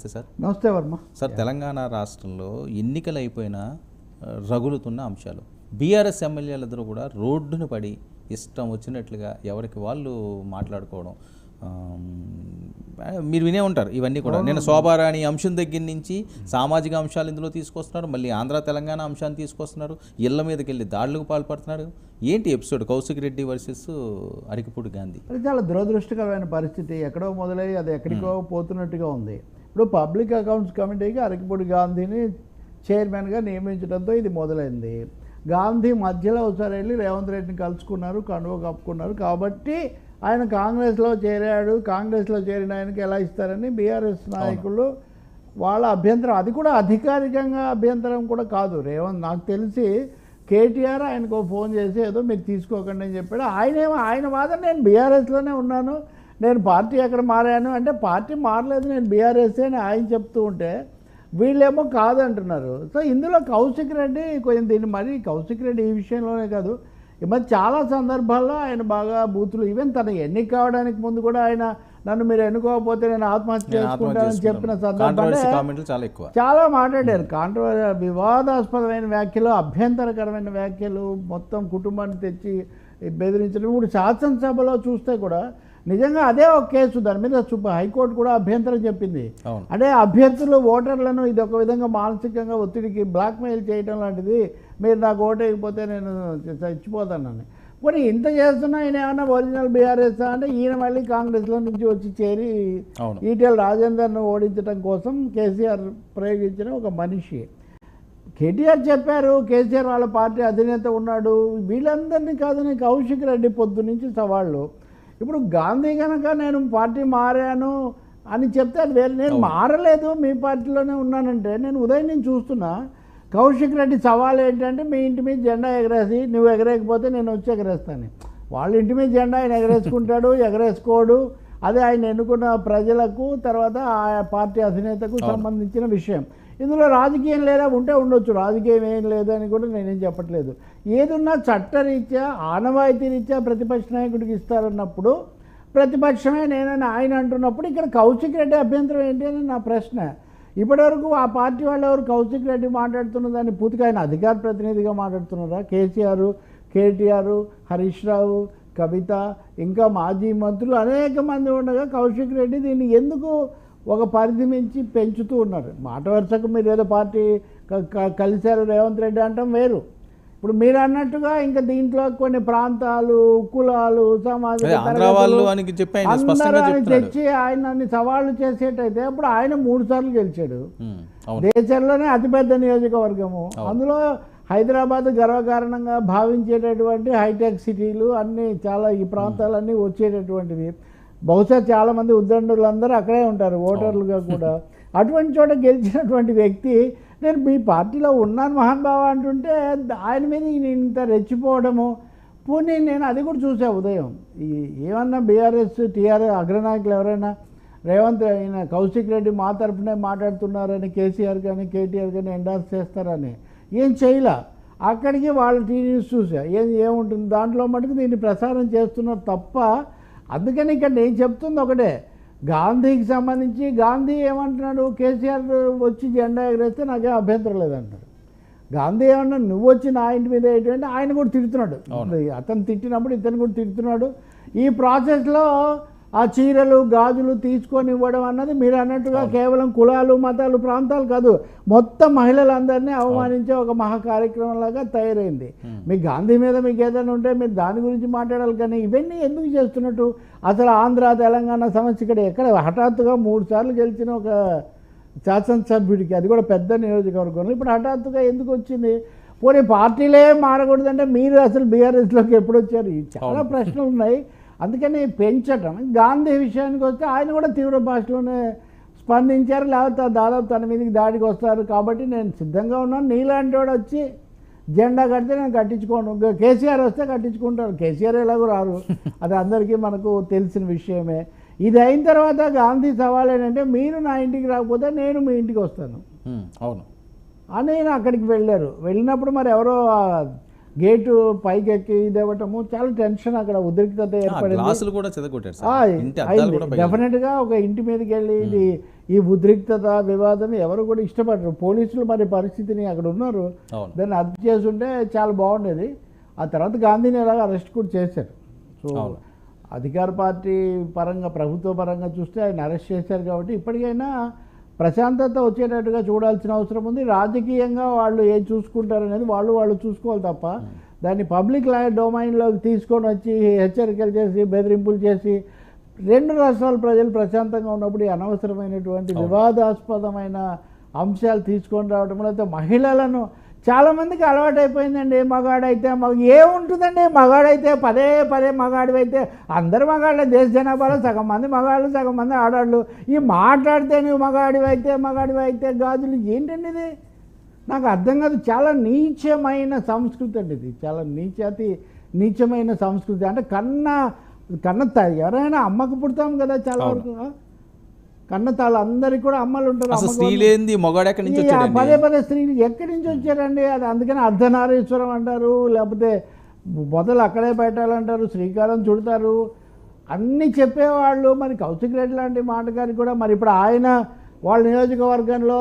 Sir నమస్తే Varma sir Telangana రాష్ట్రంలో ఎన్నికలు అయిపోయినా రగులుతున్న అంశాలు బీఆర్ఎస్ ఎమ్మెల్యేలందరూ కూడా రోడ్డున పడి ఇష్టం వచ్చినట్లుగా ఎవరికి వాళ్ళు మాట్లాడుకోవడం మీరు వినే ఉంటారు ఇవన్నీ కూడా. నేను శోభారాణి అంశం దగ్గర నుంచి సామాజిక అంశాలు ఇందులో తీసుకొస్తున్నారు, మళ్ళీ ఆంధ్ర తెలంగాణ అంశాన్ని తీసుకొస్తున్నారు, ఇళ్ల మీదకి వెళ్ళి దాడులకు పాల్పడుతున్నారు. ఏంటి ఎపిసోడ్ కౌశిక్ రెడ్డి వర్సెస్ అరికపూడి గాంధీ? అది చాలా దురదృష్టకరమైన పరిస్థితి. ఎక్కడో మొదలై అది ఎక్కడికో పోతున్నట్టుగా ఉంది. ఇప్పుడు పబ్లిక్ అకౌంట్స్ కమిటీకి అరికపూడి గాంధీని చైర్మన్గా నియమించడంతో ఇది మొదలైంది. గాంధీ మధ్యలో ఒకసారి వెళ్ళి రేవంత్ రెడ్డిని కలుసుకున్నారు, కండువ కప్పుకున్నారు. కాబట్టి ఆయన కాంగ్రెస్లో చేరాడు. కాంగ్రెస్లో చేరిన ఆయనకి ఎలా ఇస్తారని బీఆర్ఎస్ నాయకులు వాళ్ళ అభ్యంతరం. అది కూడా అధికారికంగా అభ్యంతరం కూడా కాదు. రేవంత్ నాకు తెలిసి కేటీఆర్ ఆయనకు ఫోన్ చేసి ఏదో మీరు తీసుకోకండి అని చెప్పాడు. ఆయన వాదన నేను బీఆర్ఎస్లోనే ఉన్నాను, నేను పార్టీ ఎక్కడ మారాను అంటే పార్టీ మారలేదు, నేను బీఆర్ఎస్ అని ఆయన చెప్తూ ఉంటే వీళ్ళేమో కాదంటున్నారు. సో ఇందులో కౌశిక్ రెడ్డి కొంచెం దీన్ని మరి కౌశిక్ రెడ్డి ఈ విషయంలోనే కాదు, ఈ మధ్య చాలా సందర్భాల్లో ఆయన బాగా బూతులు, ఈవెన్ తన ఎన్నిక కావడానికి ముందు కూడా ఆయన నన్ను మీరు ఎన్నుకోకపోతే నేను ఆత్మహత్య చేసుకుంటానని చెప్పిన సందర్భాలు చాలా మాట్లాడారు. వివాదాస్పదమైన వ్యాఖ్యలు, అభ్యంతరకరమైన వ్యాఖ్యలు, మొత్తం కుటుంబాన్ని తెచ్చి బెదిరించడం. ఇప్పుడు శాసనసభలో చూస్తే కూడా నిజంగా అదే ఒక కేసు, దాని మీద హైకోర్టు కూడా అభ్యంతరం చెప్పింది. అంటే అభ్యర్థులు ఓటర్లను ఇది ఒక విధంగా మానసికంగా ఒత్తిడికి బ్లాక్మెయిల్ చేయడం లాంటిది, మీరు నాకు ఓటు వేయకపోతే నేను చచ్చిపోతానని. మరి ఇంత చేస్తున్నా ఆయన ఏమన్నా ఒరిజినల్ బీఆర్ఎస్ అంటే ఈయన మళ్ళీ కాంగ్రెస్లో నుంచి వచ్చి చేరి ఈటెల రాజేందర్ను ఓడించడం కోసం కేసీఆర్ ప్రయోగించిన ఒక మనిషి. కేటీఆర్ చెప్పారు కేసీఆర్ వాళ్ళ పార్టీ అధినేత ఉన్నాడు, వీళ్ళందరినీ కాదని కౌశిక్ రెడ్డి పొద్దు నుంచి సవాళ్ళు. ఇప్పుడు గాంధీ కనుక నేను పార్టీ మారాను అని చెప్తే అది వేరే, నేను మారలేదు మీ పార్టీలోనే ఉన్నానంటే నేను ఉదయం నుంచి చూస్తున్నా. కౌశిక్ రెడ్డి సవాల్ ఏంటంటే మీ ఇంటి మీద జెండా ఎగరేసి నువ్వు ఎగరేయకపోతే నేను వచ్చి ఎగరేస్తాను. వాళ్ళ ఇంటి మీద జెండా ఆయన ఎగరేసుకుంటాడు, ఎగరేసుకోడు, అదే ఆయన ఎన్నుకున్న ప్రజలకు తర్వాత ఆ పార్టీ అధినేతకు సంబంధించిన విషయం. ఇందులో రాజకీయం లేదా ఉంటే ఉండొచ్చు, రాజకీయం ఏం లేదని కూడా నేనేం చెప్పట్లేదు. ఏదున్నా చట్టరీత్యా ఆనవాయితీ రీత్యా ప్రతిపక్ష నాయకుడికి ఇస్తారన్నప్పుడు ప్రతిపక్షమే నేనని ఆయన అంటున్నప్పుడు ఇక్కడ కౌశిక్ రెడ్డి అభ్యంతరం ఏంటి అని నా ప్రశ్న. ఇప్పటివరకు ఆ పార్టీ వాళ్ళు ఎవరు కౌశిక్ రెడ్డి మాట్లాడుతున్న దాన్ని పూర్తిగా ఆయన అధికార ప్రతినిధిగా మాట్లాడుతున్నారా? కేసీఆర్, కేటీఆర్, హరీష్ రావు, కవిత, ఇంకా మాజీ మంత్రులు అనేక మంది ఉండగా కౌశిక్ రెడ్డి దీన్ని ఎందుకు ఒక పరిధి మించి పెంచుతూ ఉన్నారు? మాట వరుసకు మీరు ఏదో పార్టీ కలిశారు రేవంత్ రెడ్డి అంటాం వేరు. ఇప్పుడు మీరు అన్నట్టుగా ఇంకా దీంట్లో కొన్ని ప్రాంతాలు, కులాలు, సామాజిక అందరూ తెచ్చి ఆయన సవాళ్ళు చేసేటైతే అప్పుడు ఆయన 3 సార్లు గెలిచాడు. దేశంలోనే అతిపెద్ద నియోజకవర్గము, అందులో హైదరాబాద్ గర్వకారణంగా భావించేటటువంటి హైటెక్ సిటీలు అన్నీ చాలా ఈ ప్రాంతాలన్నీ వచ్చేటటువంటివి. బహుశా చాలామంది ఉద్దండులందరూ అక్కడే ఉంటారు ఓటర్లుగా కూడా. అటువంటి చోట గెలిచినటువంటి వ్యక్తి నేను మీ పార్టీలో ఉన్నాను మహానుభావ అంటుంటే ఆయన మీద ఇంత రెచ్చిపోవడము. పోనీ నేను అది కూడా చూసా ఉదయం. ఏమన్నా బీఆర్ఎస్ టీఆర్ఎస్ అగ్రనాయకులు ఎవరైనా రేవంత్ అయిన కౌశిక్ రెడ్డి మా తరఫునే మాట్లాడుతున్నారని కేసీఆర్ కానీ కేటీఆర్ కానీ ఎండార్స్ చేస్తారని ఏం చేయలే. అక్కడికి వాళ్ళ టీవీస్ చూసా ఏముంటుంది దాంట్లో మటుకు దీన్ని ప్రసారం చేస్తున్నారు తప్ప. అందుకని ఇక్కడ నేను చెప్తుంది ఒకటే, గాంధీకి సంబంధించి గాంధీ ఏమంటున్నాడు, కేసీఆర్ వచ్చి జెండా ఎగరేస్తే నాకేం అభ్యంతరం లేదంటాడు. గాంధీ ఏమన్నా నువ్వు వచ్చి నా ఇంటి మీద ఏంటంటే ఆయన కూడా తిడుతున్నాడు. అతను తిట్టినప్పుడు ఇతను కూడా తిడుతున్నాడు. ఈ ప్రాసెస్లో ఆ చీరలు గాజులు తీసుకొని ఇవ్వడం అన్నది మీరు అన్నట్టుగా కేవలం కులాలు, మతాలు, ప్రాంతాలు కాదు, మొత్తం మహిళలందరినీ అవమానించే ఒక మహా కార్యక్రమంలాగా తయారైంది. మీ గాంధీ మీద మీకు ఏదైనా ఉంటే మీరు దాని గురించి మాట్లాడాలి, కానీ ఇవన్నీ ఎందుకు చేస్తున్నట్టు? అసలు ఆంధ్ర తెలంగాణ సమస్య ఇక్కడ ఎక్కడ హఠాత్తుగా 3 సార్లు గెలిచిన ఒక శాసనసభ్యుడికి, అది కూడా పెద్ద నియోజకవర్గంలో ఇప్పుడు హఠాత్తుగా ఎందుకు వచ్చింది? పోనీ పార్టీలే మారకూడదంటే మీరు అసలు బీఆర్ఎస్లోకి ఎప్పుడు వచ్చారు? చాలా ప్రశ్నలు ఉన్నాయి. అందుకని పెంచటం. గాంధీ విషయానికి వస్తే ఆయన కూడా తీవ్ర భాషలోనే స్పందించారు, లేకపోతే దాదాపు తన మీదకి దాడికి వస్తారు. కాబట్టి నేను సిద్ధంగా ఉన్నాను, నీలాంటి వాడు వచ్చి జెండా కడితే నేను కట్టించుకోను. కేసీఆర్ వస్తే కట్టించుకుంటారు, కేసీఆర్ ఎలాగో రారు, అది అందరికీ మనకు తెలిసిన విషయమే. ఇది అయిన తర్వాత గాంధీ సవాల్ ఏంటంటే మీరు నా ఇంటికి రాకపోతే నేను మీ ఇంటికి వస్తాను అవును అని అక్కడికి వెళ్ళారు. వెళ్ళినప్పుడు మరి ఎవరో గేటు పైకి ఎక్కి ఇదేవటము చాలా టెన్షన్, అక్కడ ఉద్రిక్తత ఏర్పడింది. గ్లాసులు కూడా చెదగొట్టారు సార్. ఇంటి అద్దాలు కూడా పగిలాయి. డెఫినెట్గా ఒక ఇంటి మీదకి వెళ్ళి ఇది ఈ ఉద్రిక్తత వివాదం ఎవరు కూడా ఇష్టపడరు. పోలీసులు మరి పరిస్థితిని అక్కడ ఉన్నారు, అవును. దాన్ని అర్థం చేసుంటే చాలా బాగుండేది. ఆ తర్వాత గాంధీని ఎలాగ అరెస్ట్ కూడా చేశారు. సో అవును. అధికార పార్టీ పరంగా ప్రభుత్వ పరంగా చూస్తే ఆయన అరెస్ట్ చేశారు కాబట్టి ఇప్పటికైనా ప్రశాంతత వచ్చేటట్టుగా చూడాల్సిన అవసరం ఉంది. రాజకీయంగా వాళ్ళు ఏం చూసుకుంటారనేది వాళ్ళు చూసుకోవాలి తప్ప దాన్ని పబ్లిక్ డొమైన్లోకి తీసుకొని వచ్చి హెచ్చరికలు చేసి బెదిరింపులు చేసి రెండు రాష్ట్రాల ప్రజలు ప్రశాంతంగా ఉన్నప్పుడు ఈ అనవసరమైనటువంటి వివాదాస్పదమైన అంశాలు తీసుకొని రావడం అయితే మహిళలను చాలామందికి అలవాటైపోయిందండి. మగాడైతే ఏముంటుందండి, మగాడైతే పదే మగాడివైతే అందరు మగాళ్ళే, దేశ జనాభాలో సగం మంది మగాళ్ళు సగం మంది ఆడాళ్ళు. ఈ మాట్లాడితే నువ్వు మగాడివైతే గాజులు ఏంటండి ఇది? నాకు అర్థం కాదు. చాలా నీచమైన సంస్కృతి అండి ఇది, చాలా నీచమైన సంస్కృతి. అంటే కన్న ఎవరైనా అమ్మకు పుడతాం కదా, చాలా వరకు కన్నతాళ్ళు అందరికి కూడా అమ్మలు ఉంటారు. స్త్రీలేంది మగాడు ఎక్కడి నుంచి పదే స్త్రీలు ఎక్కడి నుంచి వచ్చారండి? అది అందుకని అర్ధనారీశ్వరం అంటారు, లేకపోతే మొదలు అక్కడే పెట్టాలంటారు, శ్రీకారం చుడతారు, అన్నీ చెప్పేవాళ్ళు. మరి కౌశిక్ రెడ్డి లాంటి మాటగారికి కూడా మరి ఇప్పుడు ఆయన వాళ్ళ నియోజకవర్గంలో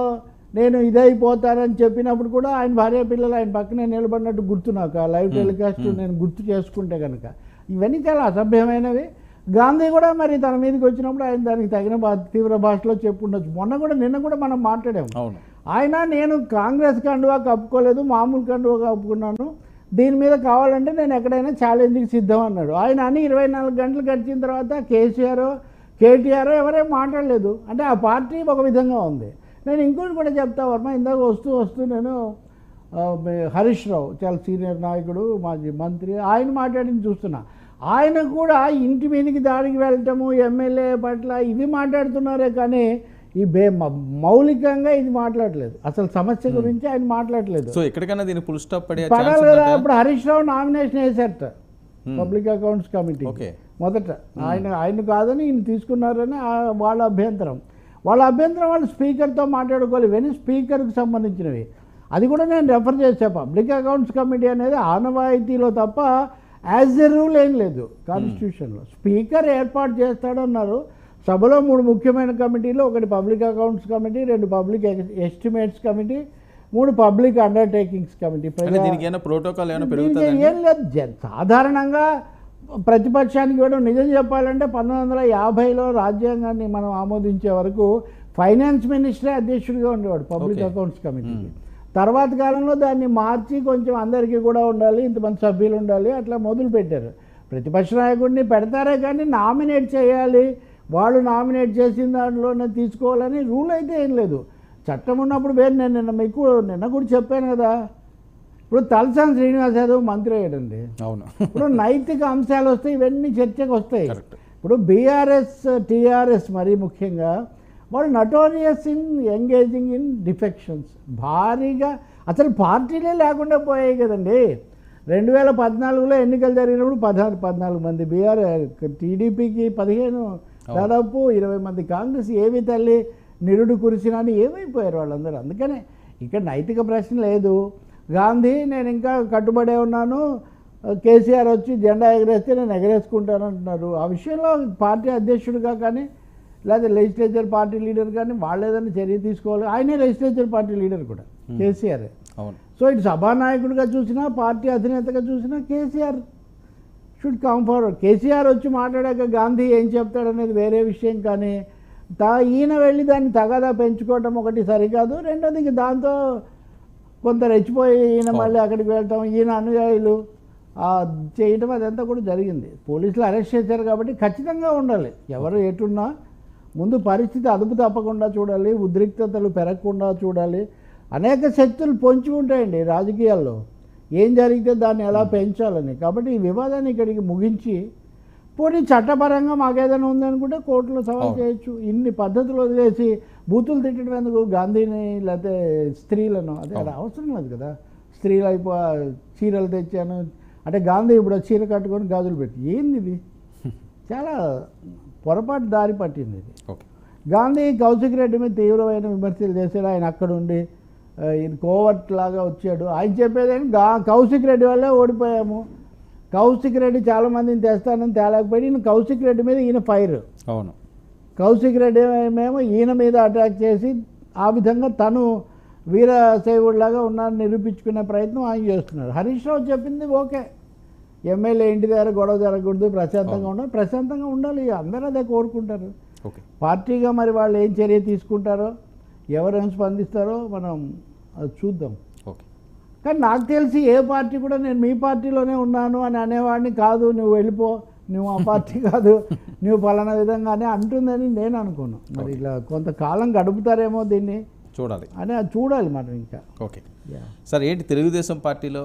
నేను ఇదైపోతానని చెప్పినప్పుడు కూడా ఆయన భార్య పిల్లలు ఆయన పక్కనే నిలబడినట్టు గుర్తు నాకు ఆ లైవ్ టెలికాస్ట్ నేను గుర్తు చేసుకుంటే కనుక. ఇవన్నీ చాలా అసభ్యమైనవి. గాంధీ కూడా మరి తన మీదకి వచ్చినప్పుడు ఆయన దానికి తగిన తీవ్ర భాషలో చెప్పుండొచ్చు. నిన్న కూడా మనం మాట్లాడాము. ఆయన నేను కాంగ్రెస్ కండువా కప్పుకోలేదు, మామూలు కండువా కప్పుకున్నాను, దీని మీద కావాలంటే నేను ఎక్కడైనా ఛాలెంజ్కి సిద్ధం అన్నాడు. ఆయన అని 24 గంటలు గడిచిన తర్వాత కేటీఆర్ ఎవరేం మాట్లాడలేదు. అంటే ఆ పార్టీ ఒక విధంగా ఉంది. నేను ఇంకోటి కూడా చెప్తా వర్మ, ఇందాక వస్తూ నేను హరీష్ రావు చాలా సీనియర్ నాయకుడు, మాజీ మంత్రి, ఆయన మాట్లాడింది చూస్తున్నా. ఆయన కూడా ఇంటి మీదకి దాడికి వెళ్ళటము ఎమ్మెల్యే పట్ల ఇవి మాట్లాడుతున్నారే కానీ ఈ మౌలికంగా ఇది మాట్లాడలేదు. అసలు సమస్య గురించి ఆయన మాట్లాడలేదు. సో ఎక్కడికైనా దీన్ని ఫుల్ స్టాప్ పడాలి కదా. ఇప్పుడు Harish Rao nomination వేశారట public accounts committee. మొదట ఆయన కాదని ఈయన తీసుకున్నారని వాళ్ళ అభ్యంతరం. వాళ్ళు స్పీకర్తో మాట్లాడుకోవాలి. ఇవన్నీ స్పీకర్కి సంబంధించినవి. అది కూడా నేను రెఫర్ చేసా. పబ్లిక్ అకౌంట్స్ కమిటీ అనేది ఆనవాయితీలో తప్ప యాజ్ ఎ రూల్ ఏం లేదు కాన్స్టిట్యూషన్లో. స్పీకర్ ఏర్పాటు చేస్తాడన్నారు. సభలో 3 ముఖ్యమైన కమిటీలు, ఒకటి public accounts committee, 2 public estimates committee, 3 public undertakings committee. Protocol ఏం లేదు. సాధారణంగా ప్రతిపక్షానికి కూడా నిజం చెప్పాలంటే 1950లో రాజ్యాంగాన్ని మనం ఆమోదించే వరకు ఫైనాన్స్ మినిస్టరే అధ్యక్షుడిగా ఉండేవాడు పబ్లిక్ అకౌంట్స్ కమిటీకి. తర్వాత కాలంలో దాన్ని మార్చి కొంచెం అందరికీ కూడా ఉండాలి, ఇంతమంది సభ్యులు ఉండాలి, అట్లా మొదలు పెట్టారు. ప్రతిపక్ష నాయకుడిని పెడతారే కానీ నామినేట్ చేయాలి, వాళ్ళు నామినేట్ చేసిన దాంట్లోనే తీసుకోవాలని రూల్ అయితే ఏం లేదు. చట్టం ఉన్నప్పుడు వేరు. నేను నిన్న కూడా చెప్పాను కదా. ఇప్పుడు తలసాని శ్రీనివాస్ యాదవ్ మంత్రి అయ్యాడండి. అవును. ఇప్పుడు నైతిక అంశాలు వస్తాయి, ఇవన్నీ చర్చకు వస్తాయి. ఇప్పుడు బీఆర్ఎస్ టీఆర్ఎస్ మరీ ముఖ్యంగా వాళ్ళు notorious in engaging in defections. భారీగా అసలు పార్టీలే లేకుండా పోయాయి కదండి. 2014లో ఎన్నికలు జరిగినప్పుడు 14 మంది టీడీపీకి 15, దాదాపు 20 మంది కాంగ్రెస్. ఏవి తల్లి నిరుడు కురిసినని ఏమైపోయారు వాళ్ళందరూ. అందుకనే ఇక్కడ నైతిక ప్రశ్న లేదు. గాంధీ నేను ఇంకా కట్టుబడే ఉన్నాను, కేసీఆర్ వచ్చి జెండా ఎగరేస్తే నేను ఎగరేసుకుంటాను అంటున్నారు. ఆ విషయంలో పార్టీ అధ్యక్షుడిగా కానీ లేదా లెజిస్లేచర్ పార్టీ లీడర్ కానీ వాళ్ళు ఏదైనా చర్య తీసుకోవాలి. ఆయనే లెజిస్లేచర్ పార్టీ లీడర్ కూడా కేసీఆర్. సో ఇటు సభానాయకుడిగా చూసినా పార్టీ అధినేతగా చూసినా KCR should come forward. KCR వచ్చి మాట్లాడాక గాంధీ ఏం చెప్తాడనేది వేరే విషయం. కానీ ఈయన వెళ్ళి దాన్ని తగాదా పెంచుకోవటం ఒకటి సరికాదు. రెండోది దాంతో కొంత రెచ్చిపోయి ఈయన మళ్ళీ అక్కడికి వెళ్తాం, ఈయన అనుయాయులు చేయటం అదంతా కూడా జరిగింది. పోలీసులు అరెస్ట్ చేశారు కాబట్టి ఖచ్చితంగా ఉండాలి. ఎవరు ఎటున్నా ముందు పరిస్థితి అదుపు తప్పకుండా చూడాలి, ఉద్రిక్తతలు పెరగకుండా చూడాలి. అనేక శక్తులు పొంచి ఉంటాయండి రాజకీయాల్లో, ఏం జరిగితే దాన్ని ఎలా పెంచాలని. కాబట్టి ఈ వివాదాన్ని ఇక్కడికి ముగించి పోనీ చట్టపరంగా మాకేదైనా ఉందనుకుంటే కోర్టులో సవాల్ చేయొచ్చు. ఇన్ని పద్ధతులు వదిలేసి బూతులు తిట్టడం ఎందుకు గాంధీని లేకపోతే స్త్రీలను? అది అవసరం లేదు కదా. స్త్రీలు చీరలు తెచ్చాను అంటే గాంధీ ఇప్పుడు చీర కట్టుకొని గాజులు పెట్టి ఏంది ఇది? చాలా పొరపాటు దారి పట్టింది ఇది. గాంధీ కౌశిక్ రెడ్డి మీద తీవ్రమైన విమర్శలు చేశాడు. ఆయన అక్కడ ఉండి ఇది కోవర్ట్ లాగా వచ్చాడు. ఆయన చెప్పేది కౌశిక్ రెడ్డి వల్లే ఓడిపోయాము, కౌశిక్ రెడ్డి చాలామందిని తెస్తానని తేలేకపోయి ఈయన కౌశిక్ రెడ్డి మీద ఈయన ఫైర్. అవును. కౌశిక్ రెడ్డి మేము ఈయన మీద అటాక్ చేసి ఆ విధంగా తను వీరశైవుడిలాగా ఉన్నారని నిరూపించుకునే ప్రయత్నం ఆయన చేస్తున్నారు. హరీష్ రావు చెప్పింది ఓకే, ఎమ్మెల్యే ఇంటి దగ్గర గొడవ జరగకూడదు, ప్రశాంతంగా ఉండాలి. ప్రశాంతంగా ఉండాలి, అందరూ అదే కోరుకుంటారు. ఓకే. పార్టీగా మరి వాళ్ళు ఏం చర్య తీసుకుంటారో, ఎవరేం స్పందిస్తారో మనం అది చూద్దాం. ఓకే. కానీ నాకు తెలిసి ఏ పార్టీ కూడా నేను మీ పార్టీలోనే ఉన్నాను అని అనేవాడిని కాదు, నువ్వు వెళ్ళిపో, నువ్వు ఆ పార్టీ కాదు, నువ్వు పలానా విధంగానే అంటుందని నేను అనుకోను. మరి ఇలా కొంతకాలం గడుపుతారేమో దీన్ని చూడాలి అని అది చూడాలి మనం ఇంకా. ఓకే సార్, ఏంటి తెలుగుదేశం పార్టీలో